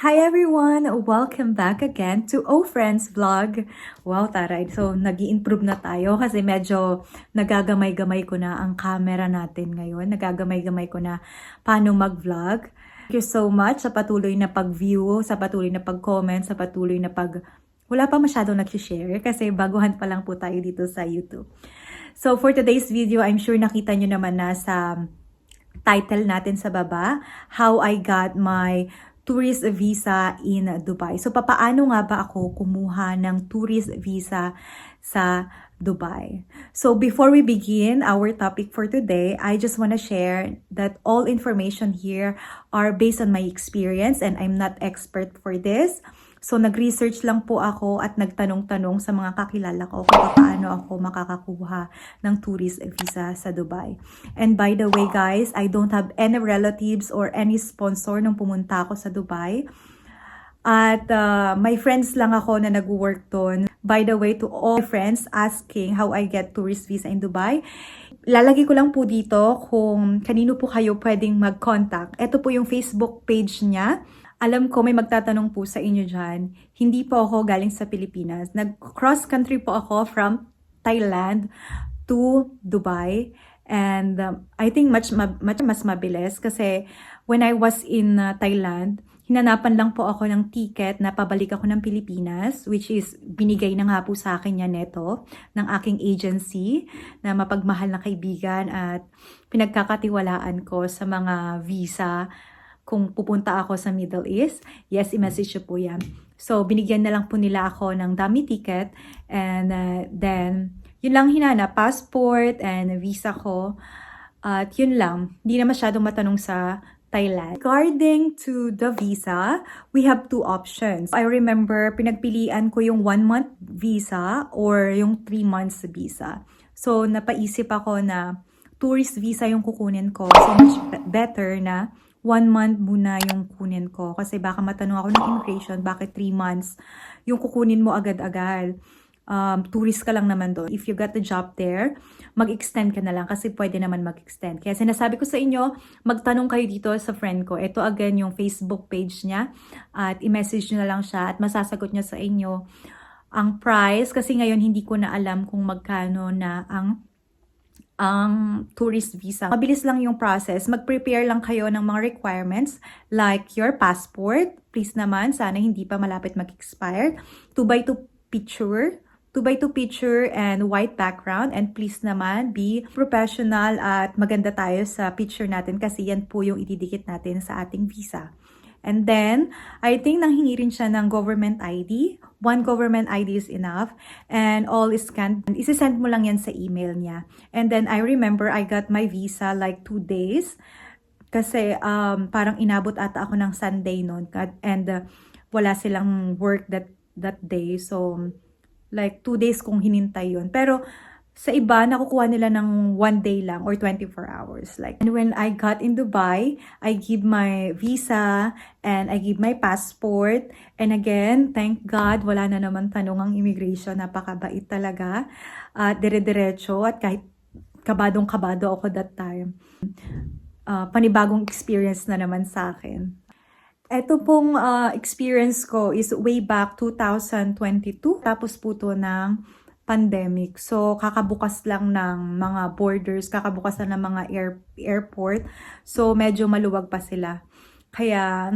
Hi everyone! Welcome back again to O Friends Vlog. Wow, taray. So, nag-i-improve na tayo kasi medyo nagagamay-gamay ko na ang camera natin ngayon. Nagagamay-gamay ko na paano mag-vlog. Thank you so much sa patuloy na pag-view, sa patuloy na pag-comment, sa patuloy na pag... Wala pa masyadong nag-share kasi baguhan pa lang po tayo dito sa YouTube. So, for today's video, I'm sure nakita nyo naman na sa title natin sa baba, How I Got My Tourist Visa in Dubai. So, papaano nga ba ako kumuha ng tourist visa sa Dubai? So, before we begin our topic for today, I just want to share that all information here are based on my experience and I'm not expert for this. So, nag-research lang po ako at nagtanong-tanong sa mga kakilala ko kung paano ako makakakuha ng tourist visa sa Dubai. And by the way guys, I don't have any relatives or any sponsor nung pumunta ako sa Dubai. At my friends lang ako na nag-work doon. By the way, to all my friends asking how I get tourist visa in Dubai, lalagay ko lang po dito kung kanino po kayo pwedeng mag-contact. Ito po yung Facebook page niya. Alam ko may magtatanong po sa inyo dyan, hindi po ako galing sa Pilipinas. Nag-cross country po ako from Thailand to Dubai. And I think mas mabilis kasi when I was in Thailand, hinanapan lang po ako ng ticket na pabalik ako ng Pilipinas, which is binigay na nga po sa akin yan neto ng aking agency na mapagmahal na kaibigan at pinagkakatiwalaan ko sa mga visa kung pupunta ako sa Middle East. Yes, i-message po yan. So, binigyan na lang po nila ako ng dummy ticket and then, yun lang hinanap, passport and visa ko. At yun lang, hindi na masyadong matanong sa Thailand. Regarding to the visa, we have two options. I remember, pinagpilian ko yung 1-month visa or yung 3 months visa. So, napaisip ako na tourist visa yung kukunin ko. So, much better na 1 month muna yung kunin ko. Kasi baka matanong ako ng immigration, bakit 3 months yung kukunin mo agad-agad. Tourist ka lang naman doon. If you got the job there, mag-extend ka na lang kasi pwede naman mag-extend. Kaya sinasabi ko sa inyo, magtanong kayo dito sa friend ko. Ito again yung Facebook page niya. At i-message nyo na lang siya at masasagot niya sa inyo ang price. Kasi ngayon hindi ko na alam kung magkano na ang tourist visa. Mabilis lang yung process. Mag-prepare lang kayo ng mga requirements like your passport. Please naman, sana hindi pa malapit mag-expire. 2x2 picture. 2x2 picture and white background. And please naman, be professional at maganda tayo sa picture natin kasi yan po yung ididikit natin sa ating visa. And then, I think nanghingi rin siya ng government ID. 1 government ID is enough. And all is scanned. Isisend mo lang yan sa email niya. And then, I remember I got my visa like 2 days. Kasi parang inabot ata ako ng Sunday noon. And wala silang work that day. So, like 2 days kong hinintay yun. Pero, sa iba, nakukuha nila ng 1 day lang or 24 hours. Like, and when I got in Dubai, I give my visa and I give my passport. And again, thank God, wala na naman tanong ang immigration. Napakabait talaga. At dire-diretso at kahit kabadong-kabado ako that time. Panibagong experience na naman sa akin. Ito pong experience ko is way back 2022. Tapos po to ng pandemic. So, kakabukas lang ng mga borders, kakabukas lang ng mga airport. So, medyo maluwag pa sila. Kaya,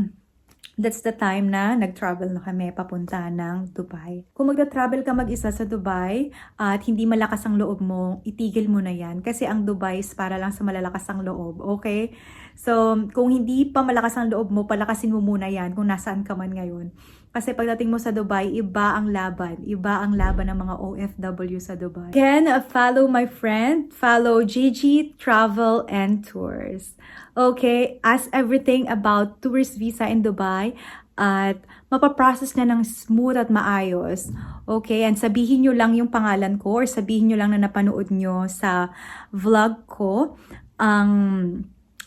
that's the time na nag-travel na kami papunta ng Dubai. Kung magta-travel ka mag-isa sa Dubai at hindi malakas ang loob mo, itigil mo na yan. Kasi ang Dubai is para lang sa malalakas ang loob. Okay? So, kung hindi pa malakas ang loob mo, palakasin mo muna yan kung nasaan ka man ngayon. Kasi pagdating mo sa Dubai, iba ang laban. Iba ang laban ng mga OFW sa Dubai. Again, follow my friend. Follow Gigi Travel and Tours. Okay, ask everything about tourist visa in Dubai at mapaprocess na ng smooth at maayos. Okay, and sabihin nyo lang yung pangalan ko or sabihin nyo lang na napanood nyo sa vlog ko ang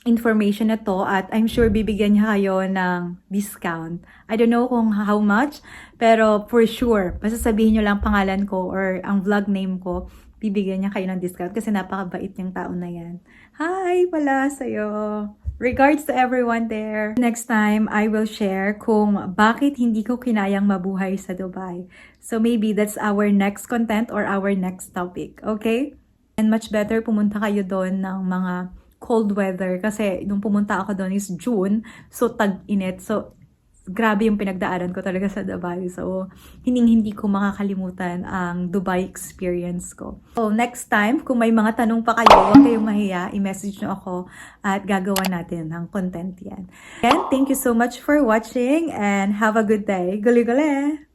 information na to at I'm sure bibigyan niya kayo ng discount. I don't know kung how much, pero for sure, basta sabihin nyo lang pangalan ko or ang vlog name ko, bibigyan niya kayo ng discount kasi napakabait yung tao na yan. Hi pala sa'yo! Regards to everyone there. Next time, I will share kung bakit hindi ko kinayang mabuhay sa Dubai. So maybe that's our next content or our next topic, okay? And much better pumunta kayo doon ng mga cold weather kasi nung pumunta ako doon is June, so tag-init. So grabe yung pinagdaanan ko talaga sa Dubai. So, hindi ko makakalimutan ang Dubai experience ko. So, next time, kung may mga tanong pa kayo, huwag kayong mahiya, i-message nyo ako at gagawa natin ng content yan. And thank you so much for watching and have a good day. Guli-guli!